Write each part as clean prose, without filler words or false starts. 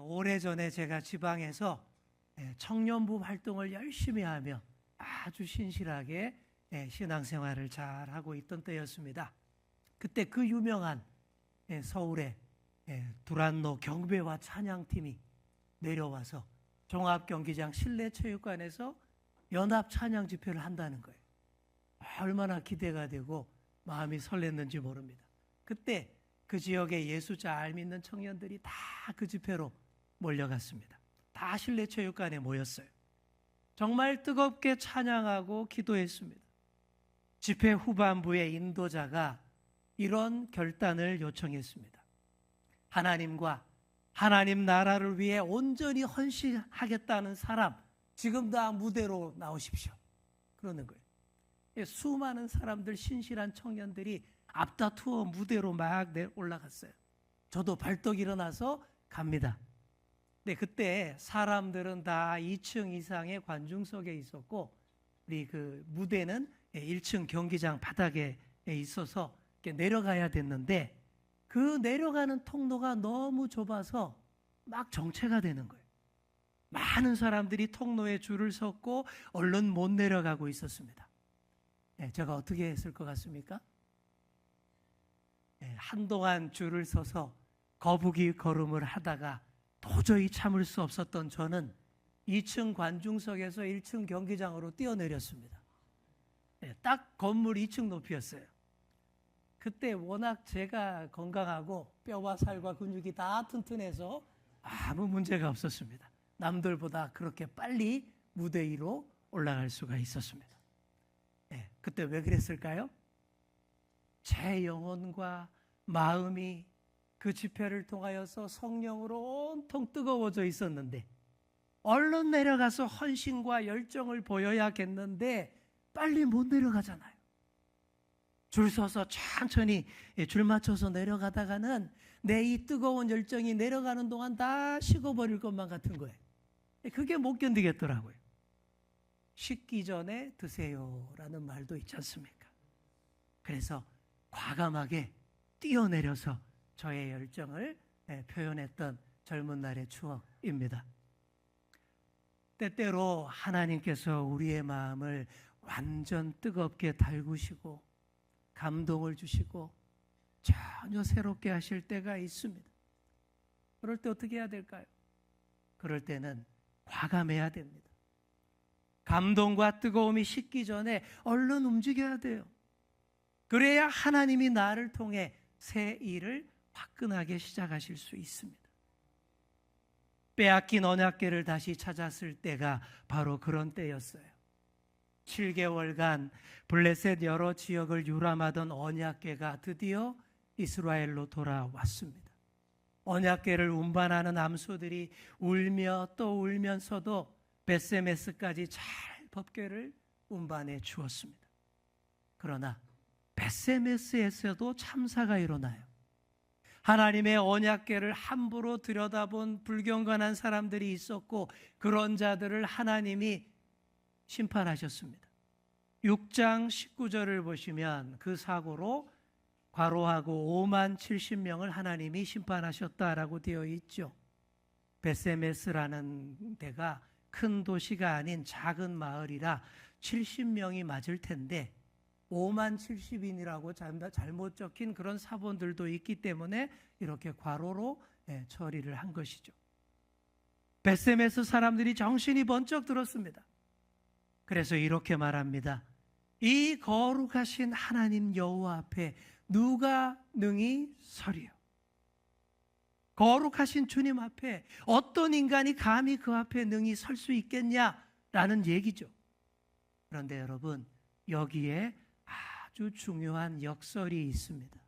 오래전에 제가 지방에서 청년부 활동을 열심히 하며 아주 신실하게 신앙생활을 잘 하고 있던 때였습니다. 그때 그 유명한 서울의 두란노 경배와 찬양팀이 내려와서 종합경기장 실내체육관에서 연합 찬양 집회를 한다는 거예요. 얼마나 기대가 되고 마음이 설렜는지 모릅니다. 그때 그 지역에 예수 잘 믿는 청년들이 다 그 집회로 몰려갔습니다. 다 실내체육관에 모였어요. 정말 뜨겁게 찬양하고 기도했습니다. 집회 후반부에 인도자가 이런 결단을 요청했습니다. 하나님과 하나님 나라를 위해 온전히 헌신하겠다는 사람, 지금 다 무대로 나오십시오. 그러는 거예요. 수많은 사람들, 신실한 청년들이 앞다투어 무대로 막 올라갔어요. 저도 벌떡 일어나서 갑니다. 근데 그때 사람들은 다 2층 이상의 관중석에 있었고, 우리 그 무대는 1층 경기장 바닥에 있어서 내려가야 됐는데, 그 내려가는 통로가 너무 좁아서 막 정체가 되는 거예요. 많은 사람들이 통로에 줄을 섰고 얼른 못 내려가고 있었습니다. 제가 어떻게 했을 것 같습니까? 한동안 줄을 서서 거북이 걸음을 하다가 도저히 참을 수 없었던 저는 2층 관중석에서 1층 경기장으로 뛰어내렸습니다. 딱 건물 2층 높이였어요. 그때 워낙 제가 건강하고 뼈와 살과 근육이 다 튼튼해서 아무 문제가 없었습니다. 남들보다 그렇게 빨리 무대 위로 올라갈 수가 있었습니다. 그때 왜 그랬을까요? 제 영혼과 마음이 그 집회를 통하여서 성령으로 온통 뜨거워져 있었는데, 얼른 내려가서 헌신과 열정을 보여야겠는데 빨리 못 내려가잖아요. 줄 서서 천천히 줄 맞춰서 내려가다가는 내 이 뜨거운 열정이 내려가는 동안 다 식어버릴 것만 같은 거예요. 그게 못 견디겠더라고요. 식기 전에 드세요라는 말도 있지 않습니까? 그래서 과감하게 뛰어내려서 저의 열정을 표현했던 젊은 날의 추억입니다. 때때로 하나님께서 우리의 마음을 완전 뜨겁게 달구시고 감동을 주시고 전혀 새롭게 하실 때가 있습니다. 그럴 때 어떻게 해야 될까요? 그럴 때는 과감해야 됩니다. 감동과 뜨거움이 식기 전에 얼른 움직여야 돼요. 그래야 하나님이 나를 통해 새 일을 화끈하게 시작하실 수 있습니다. 빼앗긴 언약궤를 다시 찾았을 때가 바로 그런 때였어요. 7개월간 블레셋 여러 지역을 유람하던 언약궤가 드디어 이스라엘로 돌아왔습니다. 언약궤를 운반하는 암소들이 울며 또 울면서도 벳세메스까지 잘 법궤를 운반해 주었습니다. 그러나 벳세메스에서도 참사가 일어나요. 하나님의 언약궤를 함부로 들여다본 불경건한 사람들이 있었고, 그런 자들을 하나님이 심판하셨습니다. 6장 19절을 보시면 그 사고로 과로하고 5만 70명을 하나님이 심판하셨다라고 되어 있죠. 벳세메스라는 데가 큰 도시가 아닌 작은 마을이라 70명이 맞을 텐데 5만 70인이라고 잘못 적힌 그런 사본들도 있기 때문에 이렇게 과로로 처리를 한 것이죠. 벳세메스 사람들이 정신이 번쩍 들었습니다. 그래서 이렇게 말합니다. 이 거룩하신 하나님 여호와 앞에 누가 능히 서리요? 거룩하신 주님 앞에 어떤 인간이 감히 그 앞에 능히 설 수 있겠냐라는 얘기죠. 그런데 여러분, 여기에 아주 중요한 역설이 있습니다.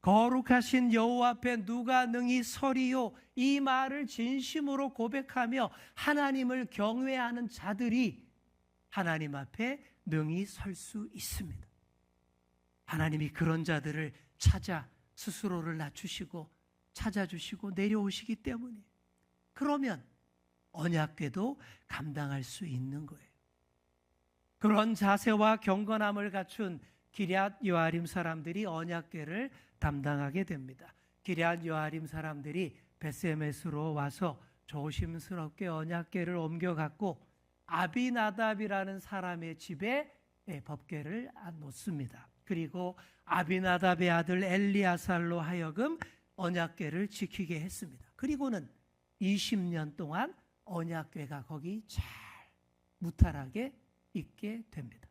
거룩하신 여호와 앞에 누가 능히 서리요? 이 말을 진심으로 고백하며 하나님을 경외하는 자들이 하나님 앞에 능히 설 수 있습니다. 하나님이 그런 자들을 찾아 스스로를 낮추시고 찾아주시고 내려오시기 때문에, 그러면 언약궤도 감당할 수 있는 거예요. 그런 자세와 경건함을 갖춘 기럇 여아림 사람들이 언약궤를 담당하게 됩니다. 기럇 여아림 사람들이 베세메스로 와서 조심스럽게 언약궤를 옮겨갖고 아비나답이라는 사람의 집에 법궤를 놓습니다. 그리고 아비나답의 아들 엘리아살로 하여금 언약궤를 지키게 했습니다. 그리고는 20년 동안 언약궤가 거기 잘 무탈하게 있게 됩니다.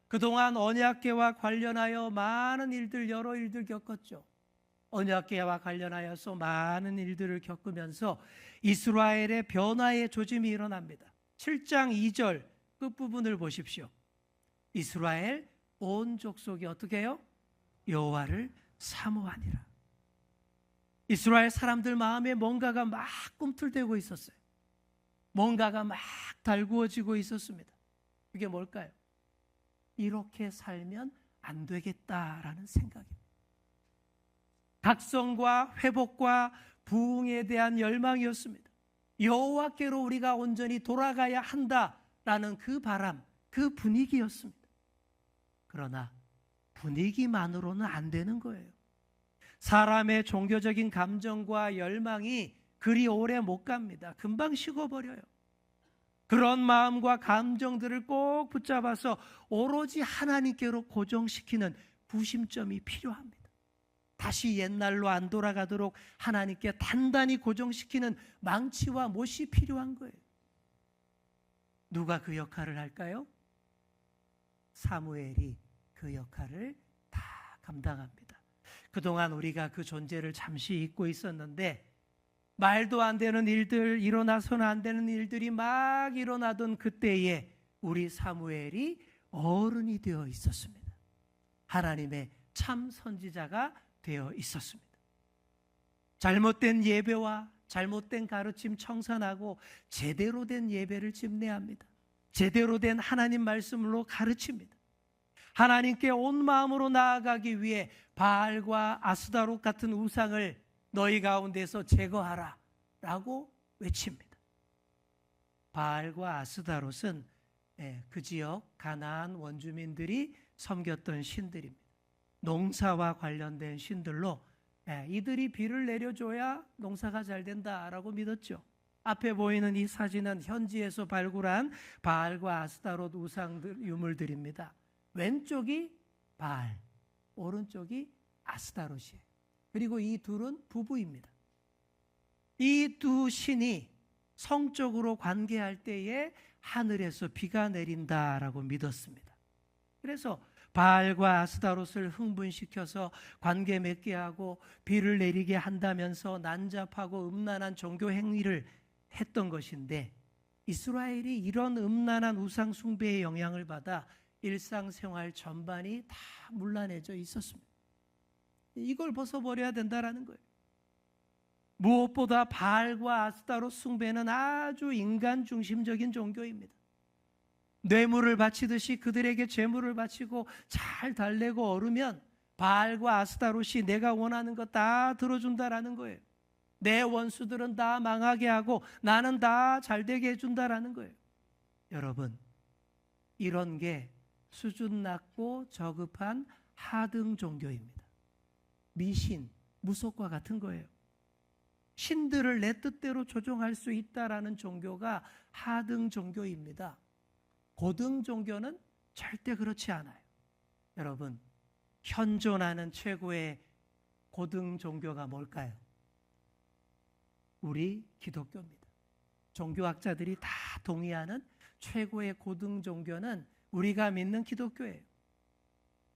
그동안 언약궤와 관련하여 많은 일들, 여러 일들 겪었죠. 언약궤와 관련하여서 많은 일들을 겪으면서 이스라엘의 변화의 조짐이 일어납니다. 7장 2절 끝부분을 보십시오. 이스라엘 온 족속이 어떻게 해요? 여호와를 사모하니라. 이스라엘 사람들 마음에 뭔가가 막 꿈틀대고 있었어요. 뭔가가 막 달구어지고 있었습니다. 그게 뭘까요? 이렇게 살면 안 되겠다라는 생각입니다. 각성과 회복과 부흥에 대한 열망이었습니다. 여호와께로 우리가 온전히 돌아가야 한다라는 그 바람, 그 분위기였습니다. 그러나 분위기만으로는 안 되는 거예요. 사람의 종교적인 감정과 열망이 그리 오래 못 갑니다. 금방 식어버려요. 그런 마음과 감정들을 꼭 붙잡아서 오로지 하나님께로 고정시키는 구심점이 필요합니다. 다시 옛날로 안 돌아가도록 하나님께 단단히 고정시키는 망치와 못이 필요한 거예요. 누가 그 역할을 할까요? 사무엘이 그 역할을 다 감당합니다. 그동안 우리가 그 존재를 잠시 잊고 있었는데 말도 안 되는 일들, 일어나서는 안 되는 일들이 막 일어나던 그때에 우리 사무엘이 어른이 되어 있었습니다. 하나님의 참 선지자가 되어 있었습니다. 잘못된 예배와 잘못된 가르침 청산하고 제대로 된 예배를 집례합니다. 제대로 된 하나님 말씀으로 가르칩니다. 하나님께 온 마음으로 나아가기 위해 바알과 아스다롯 같은 우상을 너희 가운데서 제거하라 라고 외칩니다. 바알과 아스다롯은 그 지역 가나안 원주민들이 섬겼던 신들입니다. 농사와 관련된 신들로 이들이 비를 내려줘야 농사가 잘 된다라고 믿었죠. 앞에 보이는 이 사진은 현지에서 발굴한 바알과 아스다롯 우상 유물들입니다. 왼쪽이 바알, 오른쪽이 아스다롯이에요. 그리고 이 둘은 부부입니다. 이 두 신이 성적으로 관계할 때에 하늘에서 비가 내린다라고 믿었습니다. 그래서 바알과 아스다롯을 흥분시켜서 관계 맺게 하고 비를 내리게 한다면서 난잡하고 음란한 종교 행위를 했던 것인데 이스라엘이 이런 음란한 우상 숭배의 영향을 받아 일상생활 전반이 다 문란해져 있었습니다. 이걸 벗어버려야 된다라는 거예요. 무엇보다 바알과 아스타롯 숭배는 아주 인간 중심적인 종교입니다. 뇌물을 바치듯이 그들에게 제물을 바치고 잘 달래고 얻으면 바알과 아스타롯이 내가 원하는 거 다 들어준다라는 거예요. 내 원수들은 다 망하게 하고 나는 다 잘되게 해준다라는 거예요. 여러분, 이런 게 수준 낮고 저급한 하등 종교입니다. 미신, 무속과 같은 거예요. 신들을 내 뜻대로 조종할 수 있다라는 종교가 하등 종교입니다. 고등 종교는 절대 그렇지 않아요. 여러분, 현존하는 최고의 고등 종교가 뭘까요? 우리 기독교입니다. 종교학자들이 다 동의하는 최고의 고등 종교는 우리가 믿는 기독교예요.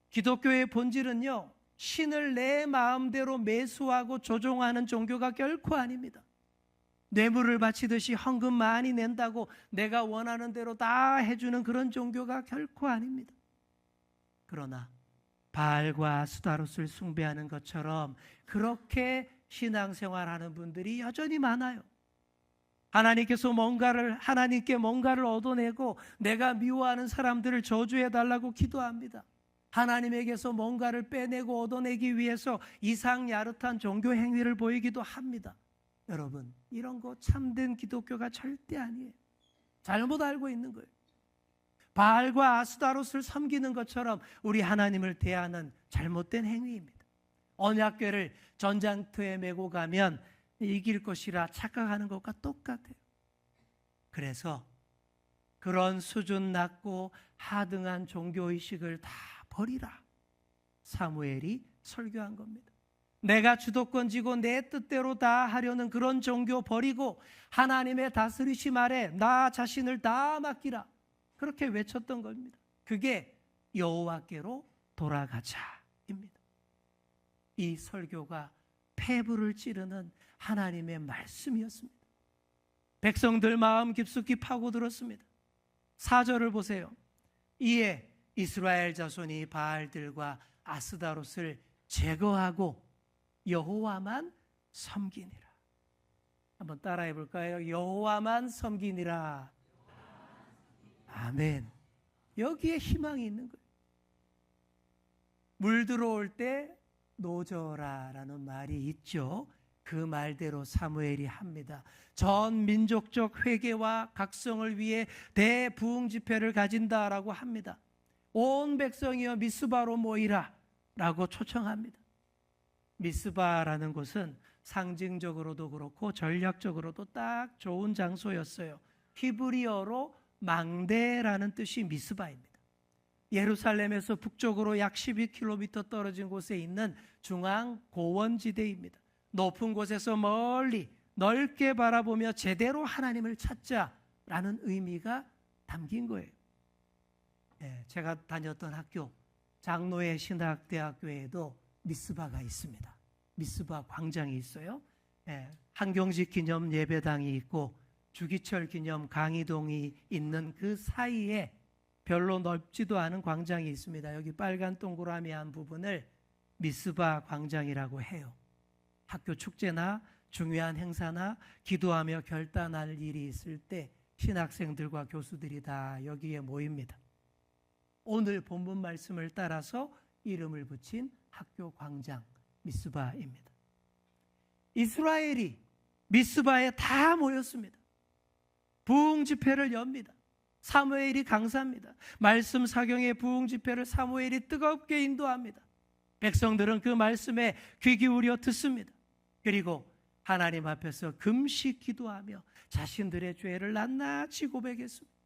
기독교의 본질은요, 신을 내 마음대로 매수하고 조종하는 종교가 결코 아닙니다. 뇌물을 바치듯이 헌금 많이 낸다고 내가 원하는 대로 다 해주는 그런 종교가 결코 아닙니다. 그러나 바알과 아스타롯을 숭배하는 것처럼 그렇게 신앙생활하는 분들이 여전히 많아요. 하나님께 뭔가를 얻어내고 내가 미워하는 사람들을 저주해달라고 기도합니다. 하나님에게서 뭔가를 빼내고 얻어내기 위해서 이상야릇한 종교 행위를 보이기도 합니다. 여러분, 이런 거 참된 기독교가 절대 아니에요. 잘못 알고 있는 거예요. 바알과 아스타롯을 섬기는 것처럼 우리 하나님을 대하는 잘못된 행위입니다. 언약궤를 전장터에 메고 가면 이길 것이라 착각하는 것과 똑같아요. 그래서 그런 수준 낮고 하등한 종교의식을 다 버리라. 사무엘이 설교한 겁니다. 내가 주도권 쥐고 내 뜻대로 다 하려는 그런 종교 버리고 하나님의 다스리심 아래 나 자신을 다 맡기라. 그렇게 외쳤던 겁니다. 그게 여호와께로 돌아가자입니다. 이 설교가 폐부를 찌르는 하나님의 말씀이었습니다. 백성들 마음 깊숙이 파고들었습니다. 4절을 보세요. 이에 이스라엘 자손이 바알들과 아스다롯을 제거하고 여호와만 섬기니라. 한번 따라해 볼까요? 여호와만 섬기니라. 아멘. 여기에 희망이 있는 거예요. 물 들어올 때 노져라라는 말이 있죠. 그 말대로 사무엘이 합니다. 전 민족적 회개와 각성을 위해 대부흥 집회를 가진다라고 합니다. 온 백성이여 미스바로 모이라 라고 초청합니다. 미스바라는 곳은 상징적으로도 그렇고 전략적으로도 딱 좋은 장소였어요. 히브리어로 망대라는 뜻이 미스바입니다. 예루살렘에서 북쪽으로 약 12km 떨어진 곳에 있는 중앙 고원지대입니다. 높은 곳에서 멀리 넓게 바라보며 제대로 하나님을 찾자라는 의미가 담긴 거예요. 제가 다녔던 학교 장로의 신학대학교에도 미스바가 있습니다. 미스바 광장이 있어요. 한경직 기념 예배당이 있고 주기철 기념 강의동이 있는 그 사이에 별로 넓지도 않은 광장이 있습니다. 여기 빨간 동그라미 한 부분을 미스바 광장이라고 해요. 학교 축제나 중요한 행사나 기도하며 결단할 일이 있을 때 신학생들과 교수들이 다 여기에 모입니다. 오늘 본문 말씀을 따라서 이름을 붙인 학교 광장 미스바입니다. 이스라엘이 미스바에 다 모였습니다. 부흥 집회를 엽니다. 사무엘이 강사입니다. 말씀 사경의 부흥 집회를 사무엘이 뜨겁게 인도합니다. 백성들은 그 말씀에 귀 기울여 듣습니다. 그리고 하나님 앞에서 금식 기도하며 자신들의 죄를 낱낱이 고백했습니다.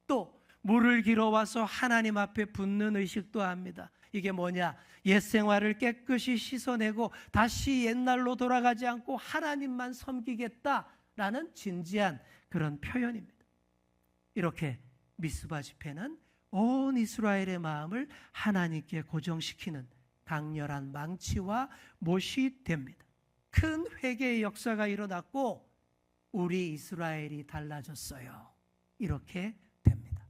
또 물을 길어와서 하나님 앞에 붓는 의식도 합니다. 이게 뭐냐? 옛 생활을 깨끗이 씻어내고 다시 옛날로 돌아가지 않고 하나님만 섬기겠다라는 진지한 그런 표현입니다. 이렇게 미스바 집회는 온 이스라엘의 마음을 하나님께 고정시키는 강렬한 망치와 못이 됩니다. 큰 회개의 역사가 일어났고 우리 이스라엘이 달라졌어요. 이렇게 됩니다.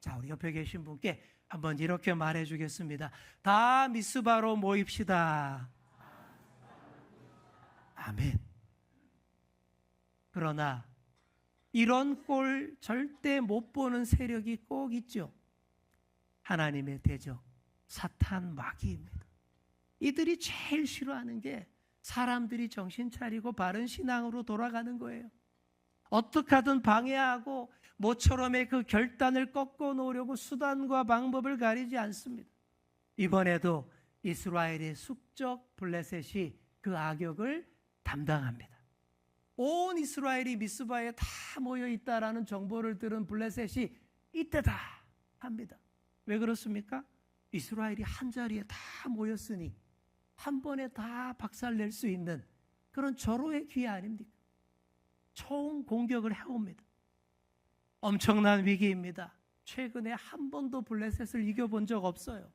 자, 우리 옆에 계신 분께 한번 이렇게 말해 주겠습니다. 다 미스바로 모입시다. 아멘. 그러나 이런 꼴 절대 못 보는 세력이 꼭 있죠. 하나님의 대적, 사탄 마귀입니다. 이들이 제일 싫어하는 게 사람들이 정신 차리고 바른 신앙으로 돌아가는 거예요. 어떻게 하든 방해하고 모처럼의 그 결단을 꺾어 놓으려고 수단과 방법을 가리지 않습니다. 이번에도 이스라엘의 숙적 블레셋이 그 악역을 담당합니다. 온 이스라엘이 미스바에 다 모여 있다라는 정보를 들은 블레셋이 이때다 합니다. 왜 그렇습니까? 이스라엘이 한 자리에 다 모였으니 한 번에 다 박살낼 수 있는 그런 절호의 기회 아닙니까? 총 공격을 해옵니다. 엄청난 위기입니다. 최근에 한 번도 블레셋을 이겨본 적 없어요.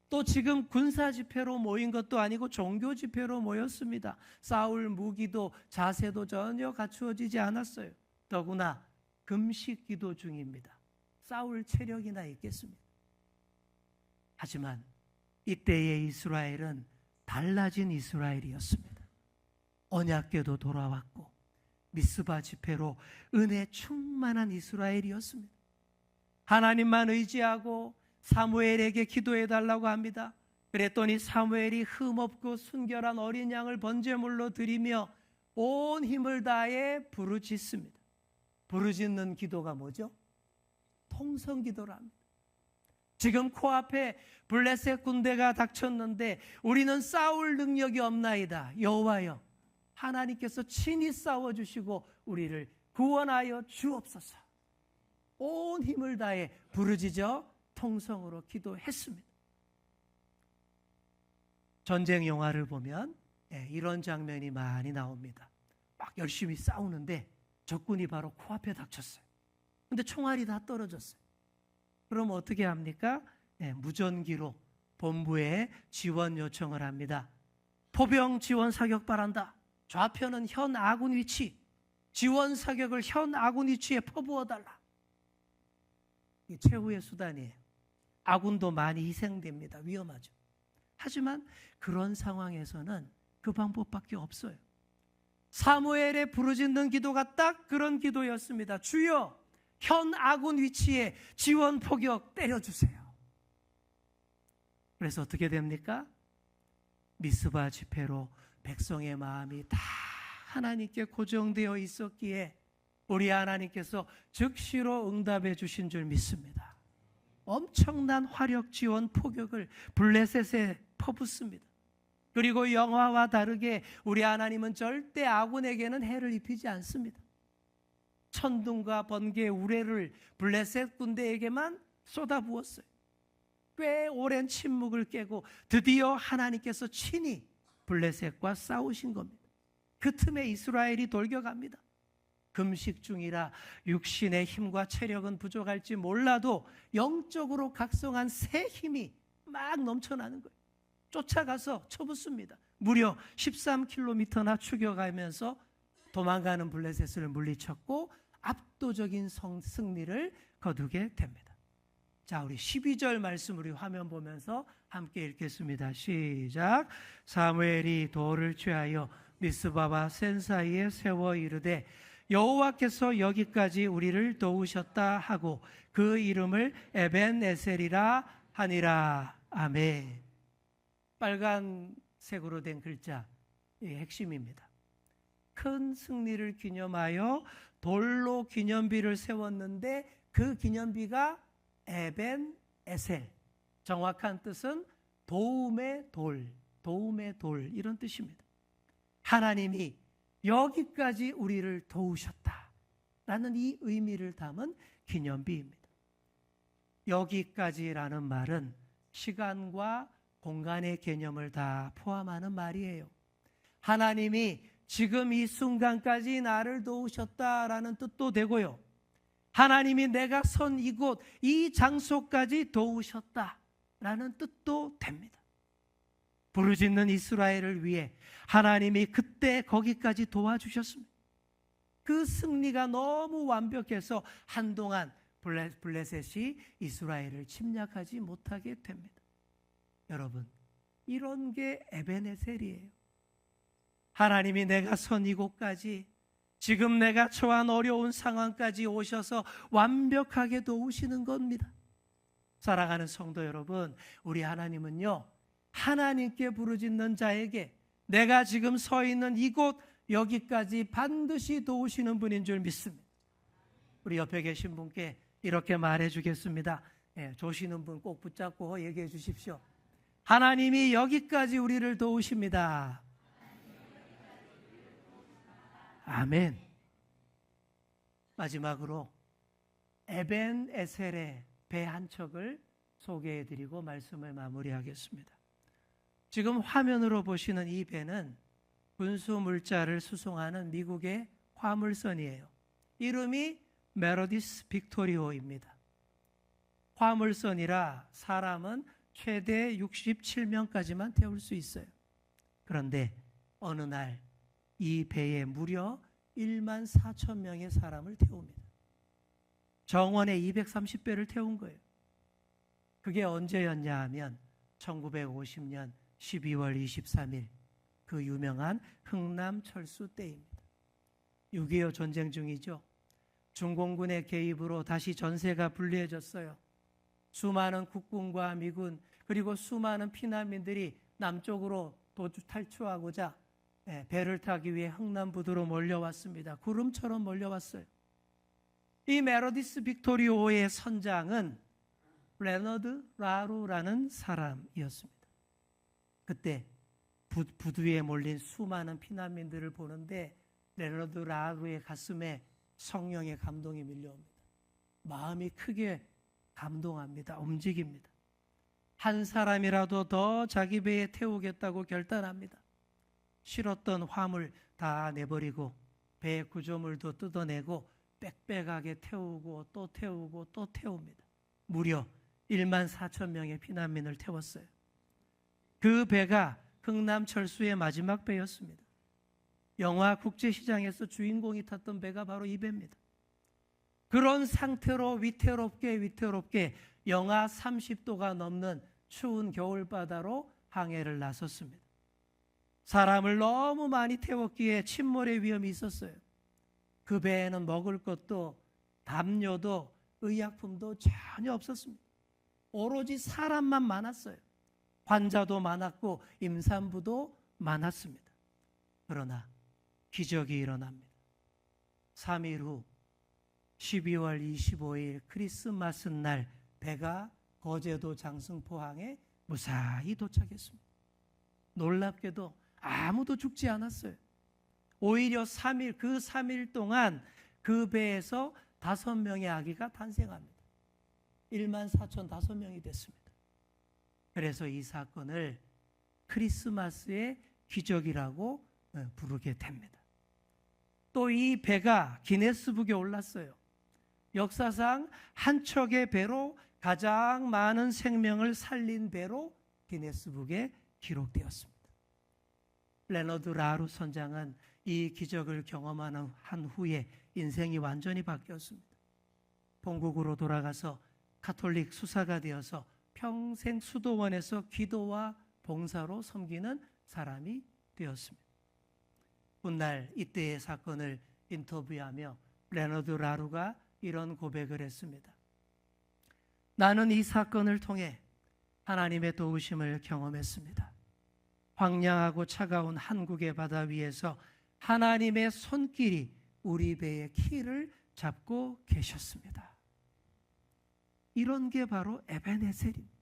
또 지금 군사 집회로 모인 것도 아니고 종교 집회로 모였습니다. 싸울 무기도 자세도 전혀 갖추어지지 않았어요. 더구나 금식 기도 중입니다. 싸울 체력이나 있겠습니까? 하지만 이때의 이스라엘은 달라진 이스라엘이었습니다. 언약궤도 돌아왔고 미스바 집회로 은혜 충만한 이스라엘이었습니다. 하나님만 의지하고 사무엘에게 기도해달라고 합니다. 그랬더니 사무엘이 흠없고 순결한 어린 양을 번제물로 드리며 온 힘을 다해 부르짖습니다. 부르짖는 기도가 뭐죠? 통성기도랍니다. 지금 코앞에 블레셋 군대가 닥쳤는데 우리는 싸울 능력이 없나이다. 여호와여, 하나님께서 친히 싸워주시고 우리를 구원하여 주옵소서. 온 힘을 다해 부르짖어 통성으로 기도했습니다. 전쟁 영화를 보면 이런 장면이 많이 나옵니다. 막 열심히 싸우는데 적군이 바로 코앞에 닥쳤어요. 근데 총알이 다 떨어졌어요. 그럼 어떻게 합니까? 무전기로 본부에 지원 요청을 합니다. 포병 지원 사격 바란다. 좌표는 현 아군 위치, 지원 사격을 현 아군 위치에 퍼부어달라. 이게 최후의 수단이에요. 아군도 많이 희생됩니다. 위험하죠. 하지만 그런 상황에서는 그 방법밖에 없어요. 사무엘의 부르짖는 기도가 딱 그런 기도였습니다. 주여, 현 아군 위치에 지원 포격 때려주세요. 그래서 어떻게 됩니까? 미스바 집회로 백성의 마음이 다 하나님께 고정되어 있었기에 우리 하나님께서 즉시로 응답해 주신 줄 믿습니다. 엄청난 화력 지원 포격을 블레셋에 퍼붓습니다. 그리고 영화와 다르게 우리 하나님은 절대 아군에게는 해를 입히지 않습니다. 천둥과 번개, 우레를 블레셋 군대에게만 쏟아부었어요. 꽤 오랜 침묵을 깨고 드디어 하나님께서 친히 블레셋과 싸우신 겁니다. 그 틈에 이스라엘이 돌격합니다. 금식 중이라 육신의 힘과 체력은 부족할지 몰라도 영적으로 각성한 새 힘이 막 넘쳐나는 거예요. 쫓아가서 쳐붙습니다. 무려 13km나 추격하면서 도망가는 블레셋을 물리쳤고 압도적인 승리를 거두게 됩니다. 자, 우리 12절 말씀 우리 화면 보면서 함께 읽겠습니다. 시작. 사무엘이 돌을 취하여 미스바와 센 사이에 세워 이르되 여호와께서 여기까지 우리를 도우셨다 하고 그 이름을 에벤에셀이라 하니라. 아멘. 빨간색으로 된 글자, 이게 핵심입니다. 큰 승리를 기념하여 돌로 기념비를 세웠는데 그 기념비가 에벤에셀, 정확한 뜻은 도움의 돌, 도움의 돌, 이런 뜻입니다. 하나님이 여기까지 우리를 도우셨다라는 이 의미를 담은 기념비입니다. 여기까지라는 말은 시간과 공간의 개념을 다 포함하는 말이에요. 하나님이 지금 이 순간까지 나를 도우셨다라는 뜻도 되고요. 하나님이 내가 선 이곳, 이 장소까지 도우셨다라는 뜻도 됩니다. 부르짖는 이스라엘을 위해 하나님이 그때 거기까지 도와주셨습니다. 그 승리가 너무 완벽해서 한동안 블레셋이 이스라엘을 침략하지 못하게 됩니다. 여러분, 이런 게 에벤에셀이에요. 하나님이 내가 선 이곳까지, 지금 내가 처한 어려운 상황까지 오셔서 완벽하게 도우시는 겁니다. 사랑하는 성도 여러분, 우리 하나님은요, 하나님께 부르짖는 자에게 내가 지금 서 있는 이곳 여기까지 반드시 도우시는 분인 줄 믿습니다. 우리 옆에 계신 분께 이렇게 말해 주겠습니다. 조시는 분 꼭 붙잡고 얘기해 주십시오. 하나님이 여기까지 우리를 도우십니다. 아멘. 마지막으로 에벤에셀의 배 한 척을 소개해 드리고 말씀을 마무리하겠습니다. 지금 화면으로 보시는 이 배는 군수 물자를 수송하는 미국의 화물선이에요. 이름이 메로디스 빅토리오입니다. 화물선이라 사람은 최대 67명까지만 태울 수 있어요. 그런데 어느 날 이 배에 무려 1만 4천 명의 사람을 태웁니다. 정원에 230배를 태운 거예요. 그게 언제였냐 하면 1950년 12월 23일 그 유명한 흥남 철수 때입니다. 6.25 전쟁 중이죠. 중공군의 개입으로 다시 전세가 불리해졌어요. 수많은 국군과 미군 그리고 수많은 피난민들이 남쪽으로 탈출하고자 배를 타기 위해 흥남부두로 몰려왔습니다. 구름처럼 몰려왔어요. 이 메로디스 빅토리오의 선장은 레너드 라루라는 사람이었습니다. 그때 부두에 몰린 수많은 피난민들을 보는데 레너드 라루의 가슴에 성령의 감동이 밀려옵니다. 마음이 크게 감동합니다. 움직입니다. 한 사람이라도 더 자기 배에 태우겠다고 결단합니다. 실었던 화물 다 내버리고 배 구조물도 뜯어내고 빽빽하게 태우고 또 태우고 또 태웁니다. 무려 1만 4천 명의 피난민을 태웠어요. 그 배가 흥남철수의 마지막 배였습니다. 영화 국제시장에서 주인공이 탔던 배가 바로 이 배입니다. 그런 상태로 위태롭게 영하 30도가 넘는 추운 겨울바다로 항해를 나섰습니다. 사람을 너무 많이 태웠기에 침몰의 위험이 있었어요. 그 배에는 먹을 것도 담요도 의약품도 전혀 없었습니다. 오로지 사람만 많았어요. 환자도 많았고 임산부도 많았습니다. 그러나 기적이 일어납니다. 3일 후 12월 25일 크리스마스 날 배가 거제도 장승포항에 무사히 도착했습니다. 놀랍게도 아무도 죽지 않았어요. 오히려 그 3일 동안 그 배에서 5명의 아기가 탄생합니다. 1만 4천 5명이 됐습니다. 그래서 이 사건을 크리스마스의 기적이라고 부르게 됩니다. 또 이 배가 기네스북에 올랐어요. 역사상 한 척의 배로 가장 많은 생명을 살린 배로 기네스북에 기록되었습니다. 레너드 라루 선장은 이 기적을 경험한 후에 인생이 완전히 바뀌었습니다. 본국으로 돌아가서 가톨릭 수사가 되어서 평생 수도원에서 기도와 봉사로 섬기는 사람이 되었습니다. 훗날 이때의 사건을 인터뷰하며 레너드 라루가 이런 고백을 했습니다. 나는 이 사건을 통해 하나님의 도우심을 경험했습니다. 황량하고 차가운 한국의 바다 위에서 하나님의 손길이 우리 배의 키를 잡고 계셨습니다. 이런 게 바로 에벤에셀입니다.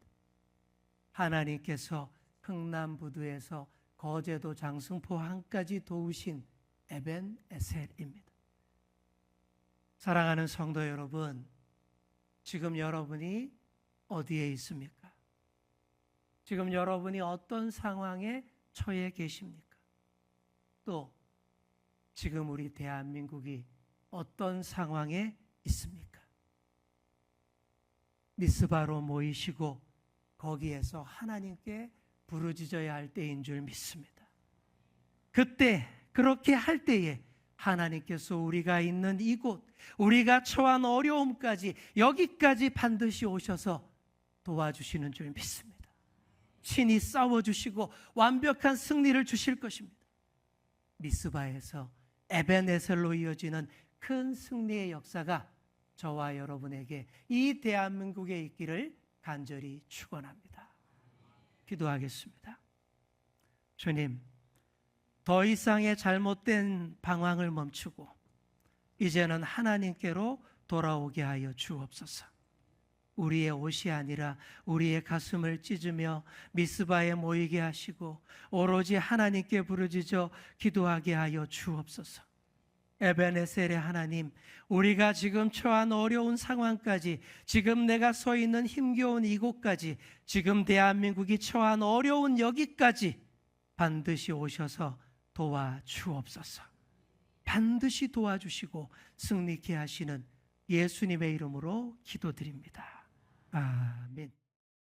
하나님께서 흥남부두에서 거제도 장승포항까지 도우신 에벤에셀입니다. 사랑하는 성도 여러분, 지금 여러분이 어디에 있습니까? 지금 여러분이 어떤 상황에 처해 계십니까? 또 지금 우리 대한민국이 어떤 상황에 있습니까? 미스바로 모이시고 거기에서 하나님께 부르짖어야 할 때인 줄 믿습니다. 그때 그렇게 할 때에 하나님께서 우리가 있는 이곳, 우리가 처한 어려움까지 여기까지 반드시 오셔서 도와주시는 줄 믿습니다. 친히 싸워주시고 완벽한 승리를 주실 것입니다. 미스바에서 에벤에셀로 이어지는 큰 승리의 역사가 저와 여러분에게 이 대한민국에 있기를 간절히 축원합니다. 기도하겠습니다. 주님, 더 이상의 잘못된 방황을 멈추고 이제는 하나님께로 돌아오게 하여 주옵소서. 우리의 옷이 아니라 우리의 가슴을 찢으며 미스바에 모이게 하시고 오로지 하나님께 부르짖어 기도하게 하여 주옵소서. 에벤에셀의 하나님, 우리가 지금 처한 어려운 상황까지, 지금 내가 서 있는 힘겨운 이곳까지, 지금 대한민국이 처한 어려운 여기까지 반드시 오셔서 도와주옵소서. 반드시 도와주시고 승리케 하시는 예수님의 이름으로 기도드립니다. 아멘.